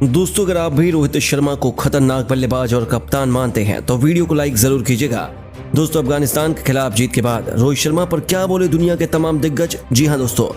दोस्तों, अगर आप भी रोहित शर्मा को खतरनाक बल्लेबाज और कप्तान मानते हैं तो वीडियो को लाइक जरूर कीजिएगा। दोस्तों, अफगानिस्तान के खिलाफ जीत के बाद रोहित शर्मा पर क्या बोले दुनिया के तमाम दिग्गज। जी हां दोस्तों,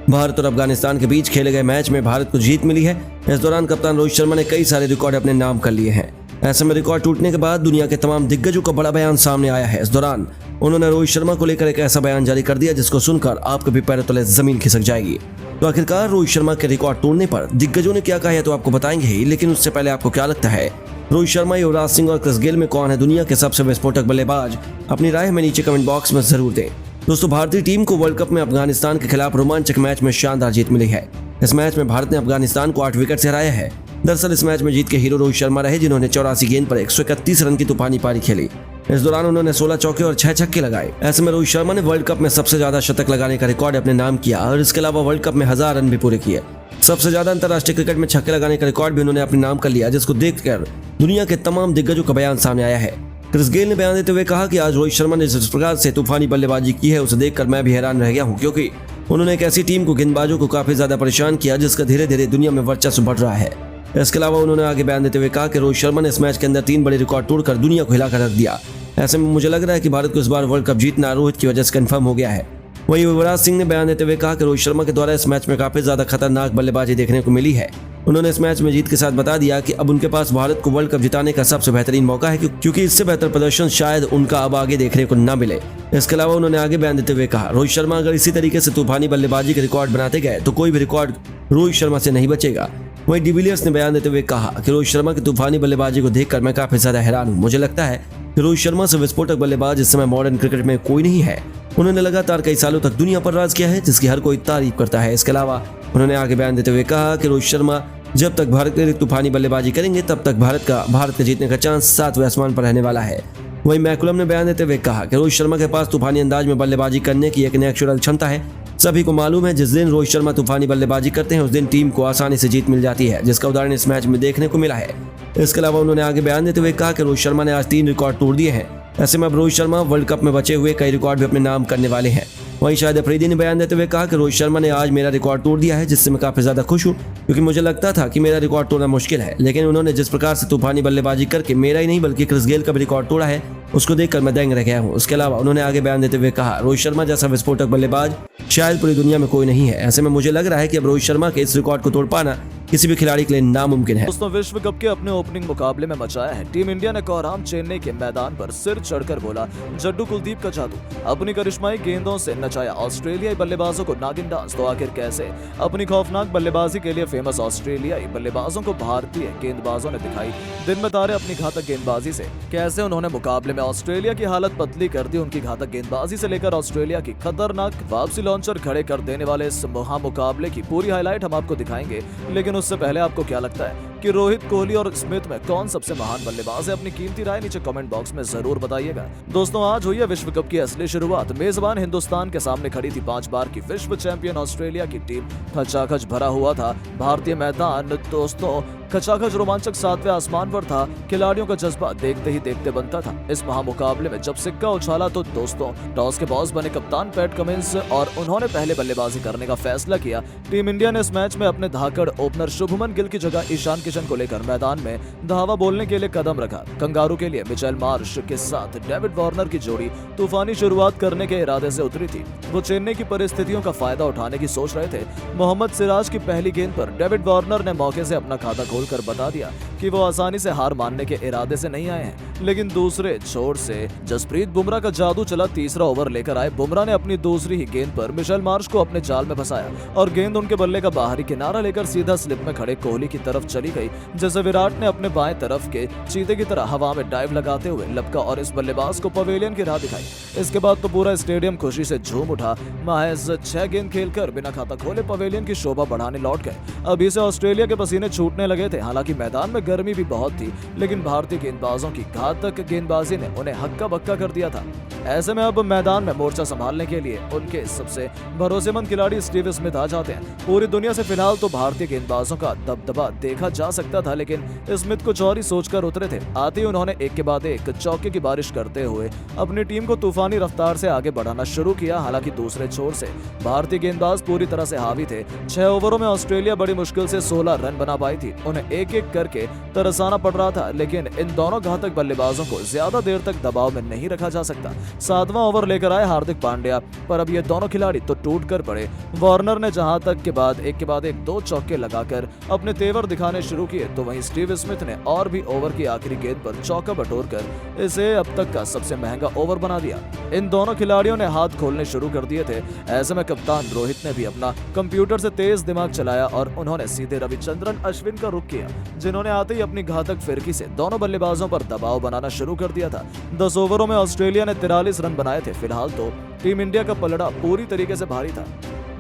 भारत और अफगानिस्तान के बीच खेले गए मैच में भारत को जीत मिली है। इस दौरान कप्तान रोहित शर्मा ने कई सारे रिकॉर्ड अपने नाम कर लिए हैं। ऐसे में रिकॉर्ड टूटने के बाद दुनिया के तमाम दिग्गजों का बड़ा बयान सामने आया है। इस दौरान उन्होंने रोहित शर्मा को लेकर एक ऐसा बयान जारी कर दिया जिसको सुनकर आपके भी पैरों तले जमीन खिसक जाएगी। तो आखिरकार रोहित शर्मा के रिकॉर्ड तोड़ने पर दिग्गजों ने क्या कहा है तो आपको बताएंगे ही, लेकिन उससे पहले आपको क्या लगता है रोहित शर्मा, युवराज सिंह और क्रिस गेल में कौन है दुनिया के सबसे विस्फोटक बल्लेबाज? अपनी राय हमें नीचे कमेंट बॉक्स में जरूर दें। दोस्तों, भारतीय टीम को वर्ल्ड कप में अफगानिस्तान के खिलाफ रोमांचक मैच में शानदार जीत मिली है। इस मैच में भारत ने अफगानिस्तान को 8 विकेट से हराया है। दरअसल इस मैच में जीत के हीरो रोहित शर्मा रहे, जिन्होंने 84 गेंद पर 131 रन की तूफानी पारी खेली। इस दौरान उन्होंने 16 चौके और 6 छक्के लगाए। ऐसे में रोहित शर्मा ने वर्ल्ड कप में सबसे ज्यादा शतक लगाने का रिकॉर्ड अपने नाम किया और इसके अलावा वर्ल्ड कप में 1000 रन भी पूरे किए। सबसे ज्यादा अंतर्राष्ट्रीय क्रिकेट में छक्के लगाने का रिकॉर्ड भी उन्होंने अपने नाम कर लिया, जिसको देखकर दुनिया के तमाम दिग्गजों का बयान सामने आया है। क्रिस गेल ने बयान देते हुए कहा कि आज रोहित शर्मा ने जिस प्रकार से तूफानी बल्लेबाजी की है उसे देखकर मैं भी हैरान रह गया हूं, क्योंकि उन्होंने एक ऐसी टीम को, गेंदबाजों को काफी ज्यादा परेशान किया जिसका धीरे धीरे दुनिया में वर्चस्व बढ़ रहा है। इसके अलावा उन्होंने आगे बयान देते हुए कहा कि रोहित शर्मा ने इस मैच के अंदर 3 बड़े रिकॉर्ड तोड़कर दुनिया को हिलाकर रख दिया। ऐसे में मुझे लग रहा है कि भारत को इस बार वर्ल्ड कप जीतना रोहित की वजह से कंफर्म हो गया है। वहीं युवराज सिंह ने बयान देते हुए कहा कि रोहित शर्मा के द्वारा इस मैच में काफी ज्यादा खतरनाक बल्लेबाजी देखने को मिली है। उन्होंने इस मैच में जीत के साथ बता दिया कि अब उनके पास भारत को वर्ल्ड कप जिताने का सबसे बेहतरीन मौका है, क्योंकि इससे बेहतर प्रदर्शन शायद उनका अब आगे देखने को न मिले। इसके अलावा उन्होंने आगे बयान देते हुए कहा, रोहित शर्मा अगर इसी तरीके से तूफानी बल्लेबाजी के रिकॉर्ड बनाते गए तो कोई भी रिकॉर्ड रोहित शर्मा से नहीं बचेगा। वहीं डिविलियर्स ने बयान देते हुए कहा कि रोहित शर्मा की तूफानी बल्लेबाजी को देखकर मैं काफी ज्यादा हैरान हूं। मुझे लगता है कि रोहित शर्मा से विस्फोटक बल्लेबाज इस समय मॉडर्न क्रिकेट में कोई नहीं है। उन्होंने लगातार कई सालों तक दुनिया पर राज किया है, जिसकी हर कोई तारीफ करता है। इसके अलावा उन्होंने आगे बयान देते हुए कहा कि रोहित शर्मा जब तक भारत के लिए तूफानी बल्लेबाजी करेंगे तब तक भारत के जीतने का चांस 7वें आसमान पर रहने वाला है। वहीं मैकुलम ने बयान देते हुए कहा कि रोहित शर्मा के पास तूफानी अंदाज में बल्लेबाजी करने की एक नेचुरल क्षमता है। सभी को मालूम है जिस दिन रोहित शर्मा तूफानी बल्लेबाजी करते हैं उस दिन टीम को आसानी से जीत मिल जाती है, जिसका उदाहरण इस मैच में देखने को मिला है। इसके अलावा उन्होंने आगे बयान देते हुए कहा कि रोहित शर्मा ने आज 3 रिकॉर्ड तोड़ दिए हैं। ऐसे में अब रोहित शर्मा वर्ल्ड कप में बचे हुए कई रिकॉर्ड भी अपने नाम करने वाले हैं। वहीं शाहिद अफरीदी ने बयान देते हुए कहा कि रोहित शर्मा ने आज मेरा रिकॉर्ड तोड़ दिया है, जिससे मैं काफी ज्यादा खुश हूं, क्योंकि मुझे लगता था कि मेरा रिकॉर्ड तोड़ना मुश्किल है, लेकिन उन्होंने जिस प्रकार से तूफानी बल्लेबाजी करके मेरा ही नहीं बल्कि क्रिस गेल का भी रिकॉर्ड तोड़ा है उसको देखकर मैं दंग रह गया हूं। उसके अलावा उन्होंने आगे बयान देते हुए कहा, रोहित शर्मा जैसा विस्फोटक बल्लेबाज शायद पूरी दुनिया में कोई नहीं है। ऐसे में मुझे लग रहा है कि अब रोहित शर्मा के इस रिकॉर्ड को तोड़ पाना किसी भी खिलाड़ी के लिए नामुमकिन है। दोस्तों, विश्व कप के अपने ओपनिंग मुकाबले में मचाया है टीम इंडिया ने कोहराम। चेन्नई के मैदान पर सिर चढ़कर बोला जड्डू कुलदीप का जादू। अपनी करिश्माई गेंदों से नचाया ऑस्ट्रेलियाई बल्लेबाजों को नागिन डांस। तो आखिर कैसे? अपनी खौफनाक बल्लेबाजी के लिए फेमस ऑस्ट्रेलियाई बल्लेबाजों को भारतीय गेंदबाजों ने दिखाई दिन में तारे अपनी घातक गेंदबाजी से। कैसे उन्होंने मुकाबले में ऑस्ट्रेलिया की हालत पतली कर दी। उनकी घातक गेंदबाजी से लेकर ऑस्ट्रेलिया की खतरनाक वापसी लॉन्चर खड़े कर देने वाले इस मुकाबले की पूरी हाईलाइट हम आपको दिखाएंगे। लेकिन उससे पहले आपको क्या लगता है कि रोहित, कोहली और स्मिथ में कौन सबसे महान बल्लेबाज है? अपनी कीमती राय नीचे कमेंट बॉक्स में जरूर बताइएगा। दोस्तों, आज हुई है विश्व कप की असली शुरुआत। मेजबान हिंदुस्तान के सामने खड़ी थी 5 बार की विश्व चैंपियन ऑस्ट्रेलिया की टीम। खचाखच भरा हुआ था भारतीय मैदान। दोस्तों, खचाखच रोमांचक 7वें आसमान पर था। खिलाड़ियों का जज्बा देखते ही देखते बनता था। इस महामुकाबले में जब सिक्का उछाला तो दोस्तों टॉस के बॉस बने कप्तान पैट कमिंस और उन्होंने पहले बल्लेबाजी करने का फैसला किया। टीम इंडिया ने इस मैच में अपने धाकड़ ओपनर शुभमन गिल की जगह ईशान किशन को लेकर मैदान में धावा बोलने के लिए कदम रखा। कंगारू के लिए मिचेल मार्श के साथ डेविड वार्नर की जोड़ी तूफानी शुरुआत करने के इरादे से उतरी थी। वो चेन्नई की परिस्थितियों का फायदा उठाने की सोच रहे थे। मोहम्मद सिराज की पहली गेंद पर डेविड वार्नर ने मौके से अपना खाता खोलकर बता दिया कि वो आसानी से हार मानने के इरादे से नहीं आए हैं। लेकिन दूसरे छोर से जसप्रीत बुमराह का जादू चला। तीसरा ओवर लेकर आए बुमराह ने अपनी दूसरी ही गेंद पर मिचेल मार्श को अपने जाल में फंसाया और गेंद उनके बल्ले का बाहरी किनारा लेकर सीधा स्लिप में खड़े कोहली की तरफ चली गई। जैसे विराट ने अपने बाएं तरफ के चीते की तरह हवा में डाइव लगाते हुए लपका और इस बल्लेबाज को पवेलियन की राह दिखाई। इसके बाद तो पूरा स्टेडियम खुशी से झूम उठा। महज 6 गेंद खेलकर बिना खाता खोले पवेलियन की शोभा बढ़ाने लौट गए। अभी से ऑस्ट्रेलिया के पसीने छूटने लगे थे। हालांकि मैदान में गर्मी भी बहुत थी, लेकिन भारतीय गेंदबाजों की घातक गेंदबाजी ने उन्हें हक्का बक्का कर दिया था। ऐसे में अब मैदान में मोर्चा संभालने के लिए उनके सबसे भरोसेमंद खिलाड़ी स्टीव स्मिथ आ जाते हैं। पूरी दुनिया से फिलहाल तो भारतीय गेंदबाजों का दबदबा देखा जा सकता था, लेकिन स्मिथ कुछ और ही सोचकर उतरे थे। आते ही उन्होंने एक के बाद एक चौके की बारिश करते हुए अपनी टीम को तूफानी रफ्तार से आगे बढ़ाना शुरू किया। हालांकि दूसरे छोर से भारतीय गेंदबाज पूरी तरह से हावी थे। 6 ओवरों में ऑस्ट्रेलिया बड़ी मुश्किल से 16 रन बना पाई थी। उन्हें एक एक करके तरसाना पड़ रहा था, लेकिन इन दोनों घातक बल्लेबाजों को ज्यादा देर तक दबाव में नहीं रखा जा सकता। 7वां ओवर लेकर आए हार्दिक पांड्या, पर अब ये दोनों खिलाड़ी तो टूट कर पड़े। वार्नर ने जहां तक के बाद एक 2 चौके लगाकर अपने तेवर दिखाने शुरू किए, तो वहीं स्टीव स्मिथ ने और भी ओवर की आखिरी गेंद पर चौका बटोरकर इसे अब तक का सबसे महंगा ओवर बना दिया। इन दोनों खिलाड़ियों ने हाथ खोलने शुरू कर दिए थे। ऐसे में कप्तान रोहित ने भी अपना कंप्यूटर से तेज दिमाग चलाया और उन्होंने सीधे रविचंद्रन अश्विन का रुख किया, जिन्होंने आते ही अपनी घातक फिरकी से दोनों बल्लेबाजों पर दबाव बनाना शुरू कर दिया था। 10 ओवरों में ऑस्ट्रेलिया ने 43 रन बनाए थे। फिलहाल तो टीम इंडिया का पलड़ा पूरी तरीके से भारी था।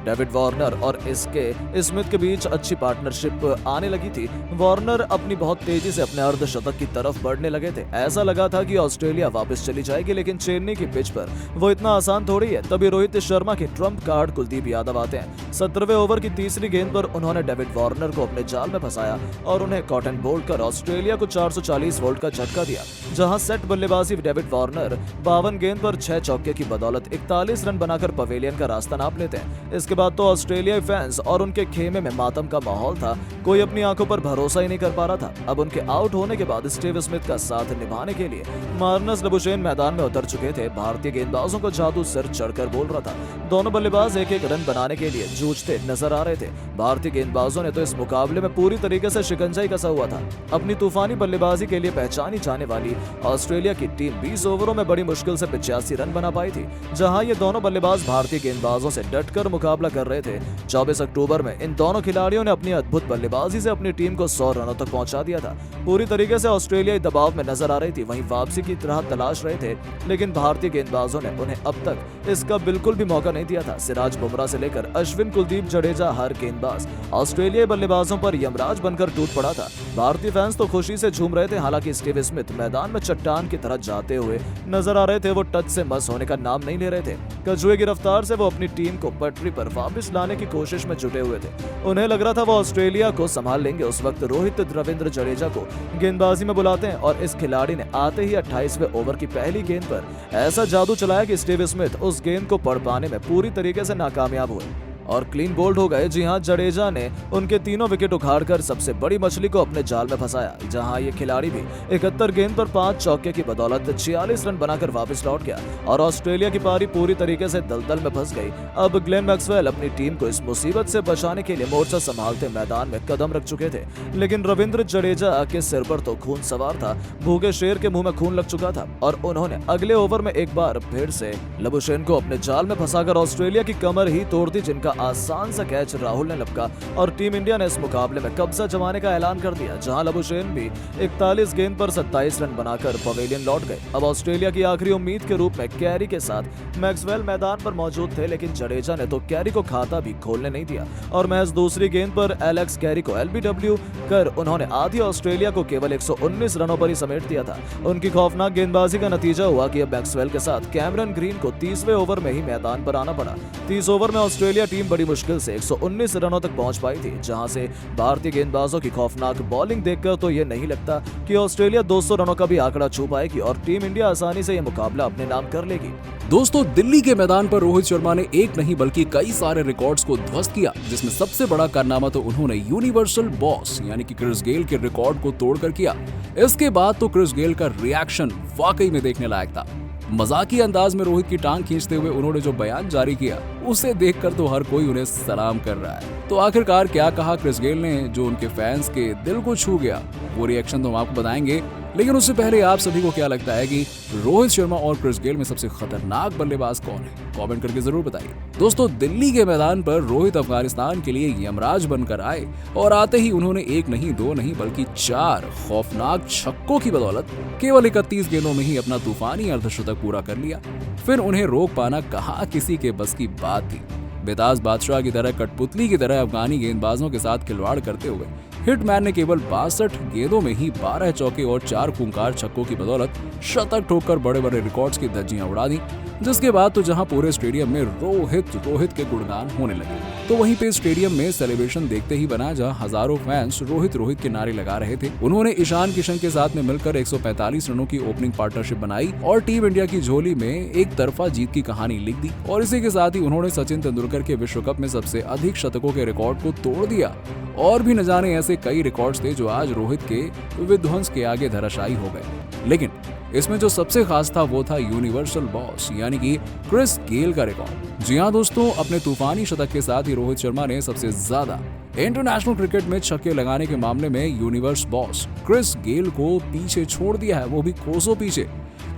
डेविड वार्नर और इसके स्मिथ के बीच अच्छी पार्टनरशिप आने लगी थी। वार्नर अपनी बहुत तेजी से अपने अर्धशतक की तरफ बढ़ने लगे थे। ऐसा लगा था कि ऑस्ट्रेलिया वापस चली जाएगी, लेकिन चेन्नई की पिच पर वो इतना आसान थोड़ी है। तभी रोहित शर्मा के ट्रम्प कार्ड कुलदीप यादव आते हैं। 17वें ओवर की तीसरी गेंद पर उन्होंने डेविड वार्नर को अपने जाल में फंसाया और उन्हें कॉटन बोल्ड कर ऑस्ट्रेलिया को 440 वोल्ट का झटका दिया। जहां सेट बल्लेबाजी डेविड वार्नर 52 गेंद पर 6 चौके की बदौलत 41 रन बनाकर पवेलियन का रास्ता नाप लेते हैं। इसके बाद तो ऑस्ट्रेलियाई फैंस और उनके खेमे में मातम का माहौल था। कोई अपनी आंखों पर भरोसा ही नहीं कर पा रहा था। अब उनके आउट होने के बाद स्टीव स्मिथ का साथ निभाने के लिए मार्नस लबुशेन मैदान में उतर चुके थे। भारतीय गेंदबाजों को जादू सिर चढ़कर बोल रहा था। दोनों बल्लेबाज एक एक रन बनाने के लिए जूझते नजर आ रहे थे। भारतीय गेंदबाजों ने तो इस मुकाबले में पूरी तरीके से शिकंजा ही कसा हुआ था। अपनी तूफानी बल्लेबाजी के लिए पहचानी जाने वाली ऑस्ट्रेलिया की टीम 20 ओवरों में बड़ी मुश्किल से 85 रन बना पाई थी। जहां ये दोनों बल्लेबाज भारतीय गेंदबाजों से डटकर मुकाबला कर रहे थे। 24 अक्टूबर में इन दोनों खिलाड़ियों ने अपनी अद्भुत बल्लेबाजी से अपनी टीम को 100 रनों तक पहुंचा दिया था। पूरी तरीके से ऑस्ट्रेलियाई दबाव में नजर आ रही थी, वहीं वापसी की तरह तलाश रहे थे, लेकिन भारतीय गेंदबाजों ने उन्हें अब तक इसका बिल्कुल भी मौका नहीं दिया था। सिराज बुमराह से लेकर अश्विन, कुलदीप, जडेजा, हर गेंदबाज ऑस्ट्रेलियाई बल्लेबाजों पर यमराज बनकर टूट पड़ा था। भारतीय फैंस तो खुशी से झूम रहे थे। हालांकि स्टीव स्मिथ मैदान में चट्टान की तरह जाते हुए नजर आ रहे थे। वो टच से मस होने का नाम नहीं ले रहे थे। कछुए की रफ्तार से वो अपनी टीम को पटरी पर वापस लाने की कोशिश में जुटे हुए थे। उन्हें लग रहा था वो ऑस्ट्रेलिया को संभाल लेंगे। उस वक्त रोहित रविंद्र जडेजा को गेंदबाजी में बुलाते हैं और इस खिलाड़ी ने आते ही 28वें ओवर की पहली गेंद पर ऐसा जादू चलाया कि स्टीव स्मिथ उस गेंद को पढ़ पाने में पूरी तरीके से नाकामयाब हुए और क्लीन बोल्ड हो गए। जी हां, जडेजा ने उनके तीनों विकेट उखाड़कर सबसे बड़ी मछली को अपने जाल में फंसाया। जहां ये खिलाड़ी भी 71 गेंद पर 5 चौके की बदौलत 46 रन बनाकर वापस लौट गया और ऑस्ट्रेलिया की पारी पूरी तरीके से दलदल में फंस गई। अब ग्लेन मैक्सवेल अपनी टीम को इस मुसीबत से बचाने के लिए मोर्चा संभालते मैदान में कदम रख चुके थे, लेकिन रविंद्र जडेजा के सिर पर तो खून सवार था। भूखे शेर के मुंह में खून लग चुका था और उन्होंने अगले ओवर में एक बार फिर से लबुशेन को अपने जाल में फंसाकर ऑस्ट्रेलिया की कमर ही तोड़ दी, जिनका आसान सा कैच राहुल ने लपका और टीम इंडिया ने इस मुकाबले में कब्जा जमाने का ऐलान कर दिया। जहां लबुशेन भी 41 गेंद पर 27 रन बनाकर पवेलियन लौट गए। अब ऑस्ट्रेलिया की आखिरी उम्मीद के रूप में कैरी के साथ मैक्सवेल मैदान पर मौजूद थे, लेकिन जडेजा ने तो कैरी को खाता भी खोलने नहीं दिया और महज दूसरी गेंद पर एलेक्स कैरी को एलबीडब्ल्यू कर उन्होंने आधी ऑस्ट्रेलिया को केवल 119 रनों पर ही समेट दिया था। उनकी खौफनाक गेंदबाजी का नतीजा हुआ कि अब मैक्सवेल के साथ कैमरन ग्रीन को 30वें ओवर में ही मैदान पर आना पड़ा। 30 ओवर में ऑस्ट्रेलिया टीम बड़ी मुश्किल से 119 रनों तक पहुंच पाई थी। जहां से भारतीय गेंदबाजों की खौफनाक बॉलिंग देखकर तो ये नहीं लगता कि ऑस्ट्रेलिया 200 रनों का भी आंकड़ा छू पाएगी और टीम इंडिया आसानी से ये मुकाबला अपने नाम कर लेगी। दोस्तों, दिल्ली के मैदान पर रोहित शर्मा ने एक नहीं बल्कि कई सारे रिकॉर्ड्स को ध्वस्त किया, जिसमें सबसे बड़ा कारनामा तो उन्होंने यूनिवर्सल बॉस यानी कि क्रिस गेल के रिकॉर्ड को तोड़कर किया। इसके बाद तो क्रिस गेल का रिएक्शन वाकई में देखने लायक था। मजाकी अंदाज में रोहित की टांग खींचते हुए उन्होंने जो बयान जारी किया, उसे देखकर तो हर कोई उन्हें सलाम कर रहा है। तो आखिरकार क्या कहा क्रिस गेल ने जो उनके फैंस के दिल को छू गया, वो रिएक्शन तो हम आपको बताएंगे, लेकिन उससे पहले आप सभी को क्या लगता है कि रोहित शर्मा और क्रिस गेल में सबसे खतरनाक बल्लेबाज कौन है? कमेंट करके जरूर बताइए। दोस्तों, दिल्ली के मैदान पर रोहित अफगानिस्तान के लिए यमराज बनकर आए और आते ही उन्होंने एक नहीं, दो नहीं बल्कि 4 खौफनाक छक्कों की बदौलत केवल 31 गेंदों में ही अपना तूफानी अर्धशतक पूरा कर लिया। फिर उन्हें रोक पाना कहाँ किसी के बस की बात थी। बेताज बादशाह की तरह, कठपुतली की तरह अफगानी गेंदबाजों के साथ खिलवाड़ करते हुए हिटमैन ने केवल 62 गेंदों में ही 12 चौके और 4 खूंखार छक्कों की बदौलत शतक ठोककर बड़े बड़े रिकॉर्ड्स की धज्जियां उड़ा दी। जिसके बाद तो जहां पूरे स्टेडियम में रोहित के गुणगान होने लगे, तो वहीं पे स्टेडियम में सेलिब्रेशन देखते ही बना जहां हजारों फैंस रोहित के नारे लगा रहे थे। उन्होंने ईशान किशन के साथ में मिलकर 145 रनों की ओपनिंग पार्टनरशिप बनाई और टीम इंडिया की झोली में एक तरफा जीत की कहानी लिख दी। और इसी के साथ ही उन्होंने सचिन तेंदुलकर के विश्व कप में सबसे अधिक शतकों के रिकॉर्ड को तोड़ दिया। और भी न जाने ऐसे कई रिकॉर्ड्स थे जो आज रोहित के विध्वंस के आगे धराशायी हो गए। लेकिन इसमें जो सबसे खास था वो था यूनिवर्सल बॉस यानी कि क्रिस गेल का रिकॉर्ड। जी हाँ दोस्तों, अपने तूफानी शतक के साथ ही रोहित शर्मा ने सबसे ज्यादा इंटरनेशनल क्रिकेट में छक्के लगाने के मामले में यूनिवर्स बॉस क्रिस गेल को पीछे छोड़ दिया है, वो भी कोसों पीछे।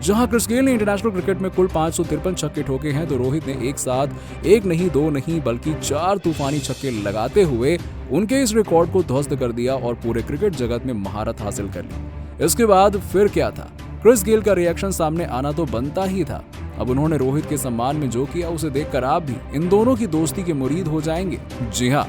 जहां क्रिस गेल ने इंटरनेशनल क्रिकेट में कुल 553 छक्के ठोके हैं, तो रोहित ने एक साथ एक नहीं दो नहीं बल्कि 4 तूफानी छक्के लगाते हुए उनके इस रिकॉर्ड को ध्वस्त कर दिया और पूरे क्रिकेट जगत में महारत हासिल कर ली। इसके बाद फिर क्या था, क्रिस गेल का रिएक्शन सामने आना तो बनता ही था। अब उन्होंने रोहित के सम्मान में जो किया उसे देखकर आप भी इन दोनों की दोस्ती के मुरीद हो जाएंगे। जी हाँ,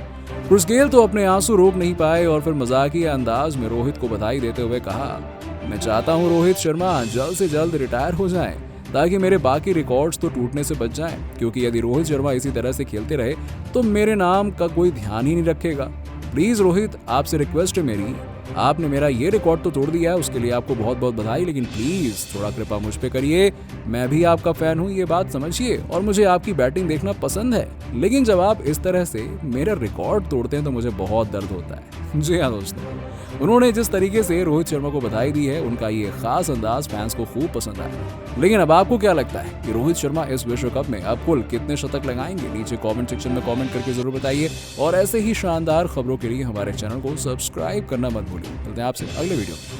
क्रिस गेल तो अपने आंसू रोक नहीं पाए और फिर मजाकिया अंदाज में रोहित को बधाई देते हुए कहा, मैं चाहता हूं रोहित शर्मा जल्द से जल्द रिटायर हो जाएं ताकि मेरे बाकी रिकॉर्ड्स तो टूटने से बच जाएं, क्योंकि यदि रोहित शर्मा इसी तरह से खेलते रहे तो मेरे नाम का कोई ध्यान ही नहीं रखेगा। प्लीज रोहित, आपसे रिक्वेस्ट है मेरी, आपने मेरा ये रिकॉर्ड तो तोड़ दिया है, उसके लिए आपको बहुत बहुत बधाई, लेकिन प्लीज थोड़ा कृपा मुझ पे करिए। मैं भी आपका फैन हूँ, ये बात समझिए, और मुझे आपकी बैटिंग देखना पसंद है, लेकिन जब आप इस तरह से मेरा रिकॉर्ड तोड़ते हैं तो मुझे बहुत दर्द होता है। जी हाँ दोस्तों, उन्होंने जिस तरीके से रोहित शर्मा को बधाई दी है, उनका ये खास अंदाज फैंस को खूब पसंद आया। लेकिन अब आपको क्या लगता है कि रोहित शर्मा इस विश्व कप में अब कुल कितने शतक लगाएंगे? नीचे कमेंट सेक्शन में कमेंट करके जरूर बताइए और ऐसे ही शानदार खबरों के लिए हमारे चैनल को सब्सक्राइब करना मत भूलिए। मिलते हैं आपसे अगले वीडियो में।